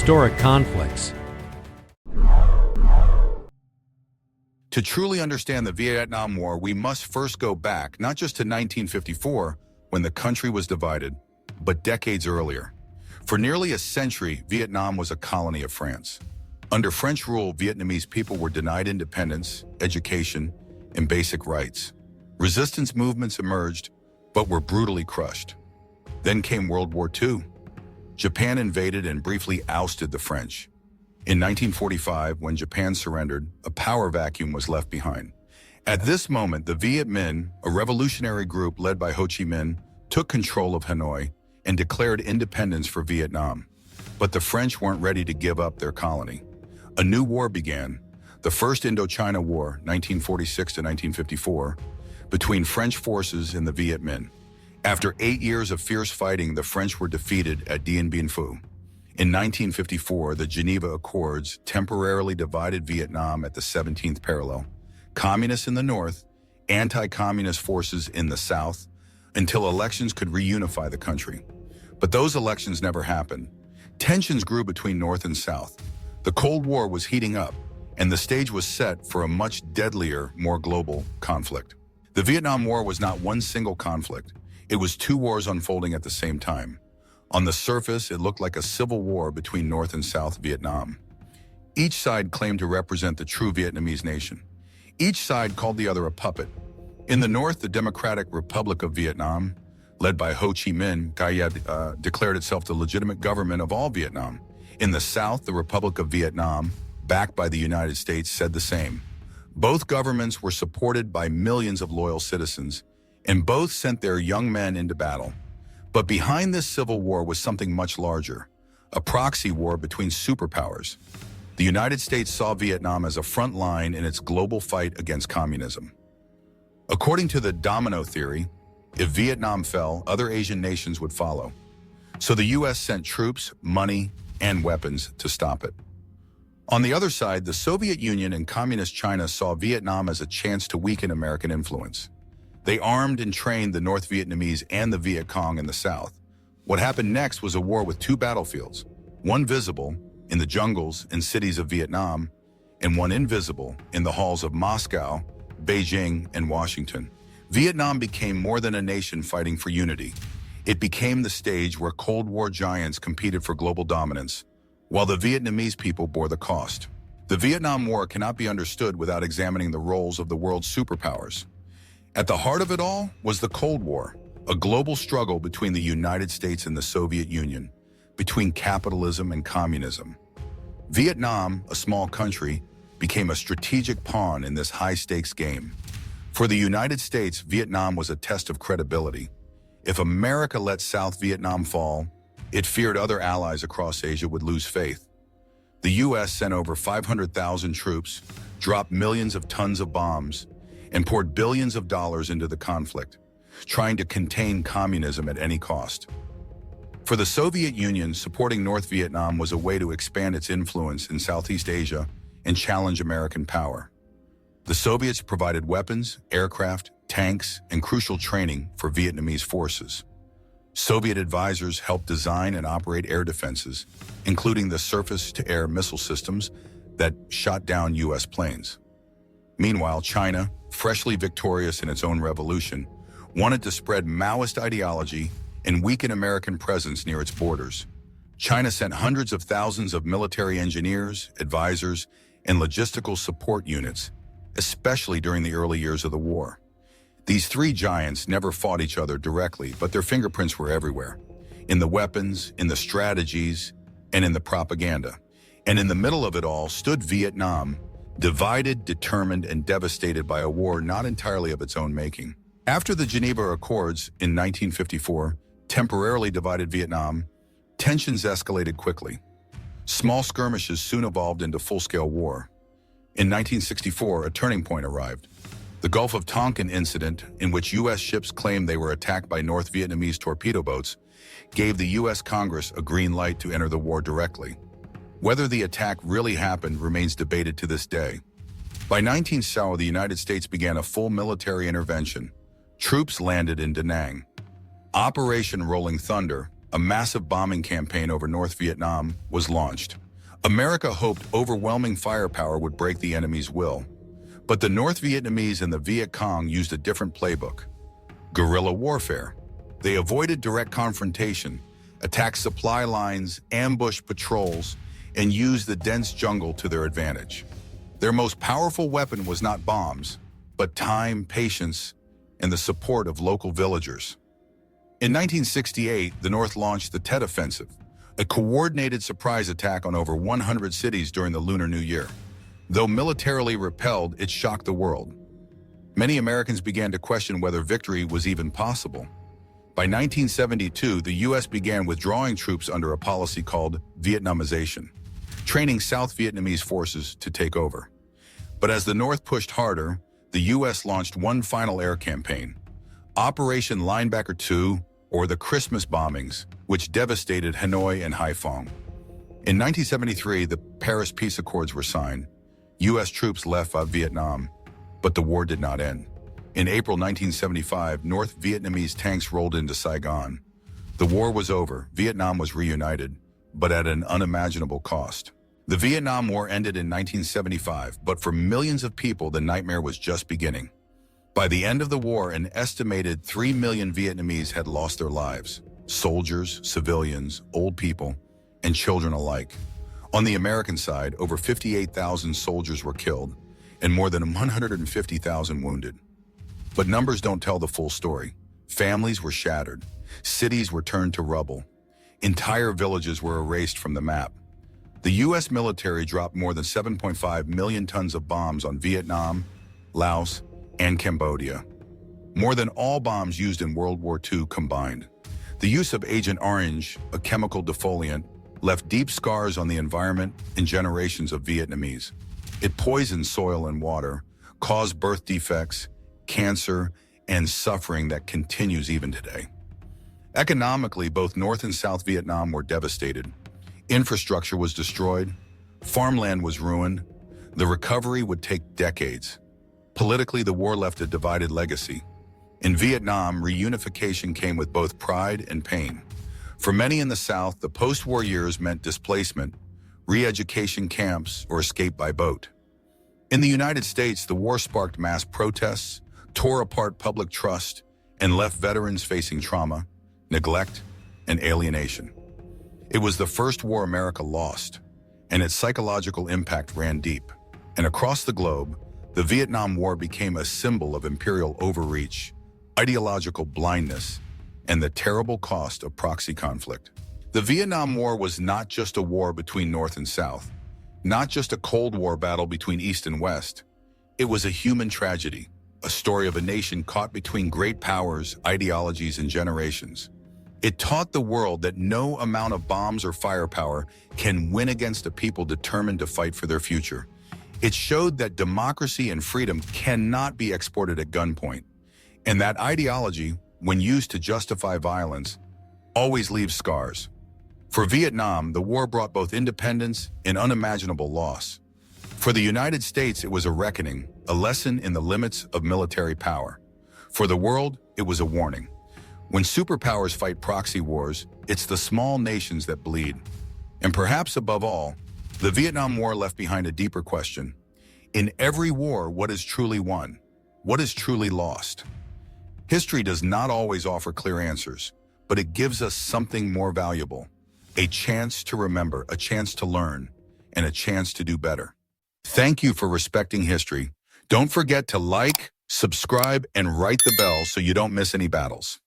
historic conflicts. To truly understand the Vietnam War, we must first go back, not just to 1954, when the country was divided, but decades earlier. For nearly a century, Vietnam was a colony of France. Under French rule, Vietnamese people were denied independence, education, and basic rights. Resistance movements emerged, but were brutally crushed. Then came World War II. Japan invaded and briefly ousted the French. In 1945, when Japan surrendered, a power vacuum was left behind. At this moment, the Viet Minh, a revolutionary group led by Ho Chi Minh, took control of Hanoi and declared independence for Vietnam. But the French weren't ready to give up their colony. A new war began, the First Indochina War, 1946 to 1954, between French forces and the Viet Minh. After 8 years of fierce fighting, the French were defeated at Dien Bien Phu. In 1954, the Geneva Accords temporarily divided Vietnam at the 17th parallel, communists in the north, anti-communist forces in the south, until elections could reunify the country. But those elections never happened. Tensions grew between North and South. The Cold War was heating up, and the stage was set for a much deadlier, more global conflict. The Vietnam War was not one single conflict. It was two wars unfolding at the same time. On the surface, it looked like a civil war between North and South Vietnam. Each side claimed to represent the true Vietnamese nation. Each side called the other a puppet. In the North, the Democratic Republic of Vietnam, led by Ho Chi Minh, declared itself the legitimate government of all Vietnam. In the South, the Republic of Vietnam, backed by the United States, said the same. Both governments were supported by millions of loyal citizens, and both sent their young men into battle. But behind this civil war was something much larger, a proxy war between superpowers. The United States saw Vietnam as a front line in its global fight against communism. According to the domino theory, if Vietnam fell, other Asian nations would follow. So the US sent troops, money, and weapons to stop it. On the other side, the Soviet Union and Communist China saw Vietnam as a chance to weaken American influence. They armed and trained the North Vietnamese and the Viet Cong in the South. What happened next was a war with two battlefields, one visible in the jungles and cities of Vietnam, and one invisible in the halls of Moscow, Beijing, and Washington. Vietnam became more than a nation fighting for unity. It became the stage where Cold War giants competed for global dominance, while the Vietnamese people bore the cost. The Vietnam War cannot be understood without examining the roles of the world's superpowers. At the heart of it all was the Cold War, a global struggle between the United States and the Soviet Union, between capitalism and communism. Vietnam, a small country, became a strategic pawn in this high-stakes game. For the United States, Vietnam was a test of credibility. If America let South Vietnam fall, it feared other allies across Asia would lose faith. The U.S. sent over 500,000 troops, dropped millions of tons of bombs, and poured billions of dollars into the conflict, trying to contain communism at any cost. For the Soviet Union, supporting North Vietnam was a way to expand its influence in Southeast Asia and challenge American power. The Soviets provided weapons, aircraft, tanks, and crucial training for Vietnamese forces. Soviet advisors helped design and operate air defenses, including the surface-to-air missile systems that shot down U.S. planes. Meanwhile, China, freshly victorious in its own revolution, wanted to spread Maoist ideology and weaken American presence near its borders. China sent hundreds of thousands of military engineers, advisors, and logistical support units, especially during the early years of the war. These three giants never fought each other directly, but their fingerprints were everywhere, in the weapons, in the strategies, and in the propaganda. And in the middle of it all stood Vietnam, divided, determined, and devastated by a war not entirely of its own making. After the Geneva Accords in 1954 temporarily divided Vietnam, tensions escalated quickly. Small skirmishes soon evolved into full-scale war. In 1964, a turning point arrived. The Gulf of Tonkin incident, in which U.S. ships claimed they were attacked by North Vietnamese torpedo boats, gave the U.S. Congress a green light to enter the war directly. Whether the attack really happened remains debated to this day. By 1970, the United States began a full military intervention. Troops landed in Da Nang. Operation Rolling Thunder, a massive bombing campaign over North Vietnam was launched. America hoped overwhelming firepower would break the enemy's will. But the North Vietnamese and the Viet Cong used a different playbook: guerrilla warfare. They avoided direct confrontation, attacked supply lines, ambushed patrols, and used the dense jungle to their advantage. Their most powerful weapon was not bombs, but time, patience, and the support of local villagers. In 1968, the North launched the Tet Offensive, a coordinated surprise attack on over 100 cities during the Lunar New Year. Though militarily repelled, it shocked the world. Many Americans began to question whether victory was even possible. By 1972, the U.S. began withdrawing troops under a policy called Vietnamization, training South Vietnamese forces to take over. But as the North pushed harder, the U.S. launched one final air campaign, Operation Linebacker II, or the Christmas bombings, which devastated Hanoi and Haiphong. In 1973, the Paris Peace Accords were signed. U.S. troops left Vietnam, but the war did not end. In April 1975, North Vietnamese tanks rolled into Saigon. The war was over, Vietnam was reunited, but at an unimaginable cost. The Vietnam War ended in 1975, but for millions of people, the nightmare was just beginning. By the end of the war, an estimated 3 million Vietnamese had lost their lives: soldiers, civilians, old people, and children alike. On the American side, over 58,000 soldiers were killed and more than 150,000 wounded. But numbers don't tell the full story. Families were shattered. Cities were turned to rubble. Entire villages were erased from the map. The U.S. military dropped more than 7.5 million tons of bombs on Vietnam, Laos, and Cambodia, more than all bombs used in World War II combined. The use of Agent Orange, a chemical defoliant, left deep scars on the environment and generations of Vietnamese. It poisoned soil and water, caused birth defects, cancer, and suffering that continues even today. Economically, both North and South Vietnam were devastated. Infrastructure was destroyed, farmland was ruined. The recovery would take decades. Politically, the war left a divided legacy. In Vietnam, reunification came with both pride and pain. For many in the South, the post-war years meant displacement, re-education camps, or escape by boat. In the United States, the war sparked mass protests, tore apart public trust, and left veterans facing trauma, neglect, and alienation. It was the first war America lost, and its psychological impact ran deep. And across the globe, the Vietnam War became a symbol of imperial overreach, ideological blindness, and the terrible cost of proxy conflict. The Vietnam War was not just a war between North and South, not just a Cold War battle between East and West. It was a human tragedy, a story of a nation caught between great powers, ideologies, and generations. It taught the world that no amount of bombs or firepower can win against a people determined to fight for their future. It showed that democracy and freedom cannot be exported at gunpoint, and that ideology, when used to justify violence, always leaves scars. For Vietnam, the war brought both independence and unimaginable loss. For the United States, it was a reckoning, a lesson in the limits of military power. For the world, it was a warning. When superpowers fight proxy wars, it's the small nations that bleed. And perhaps above all, the Vietnam War left behind a deeper question. In every war, what is truly won? What is truly lost? History does not always offer clear answers, but it gives us something more valuable: a chance to remember, a chance to learn, and a chance to do better. Thank you for respecting history. Don't forget to like, subscribe, and write the bell so you don't miss any battles.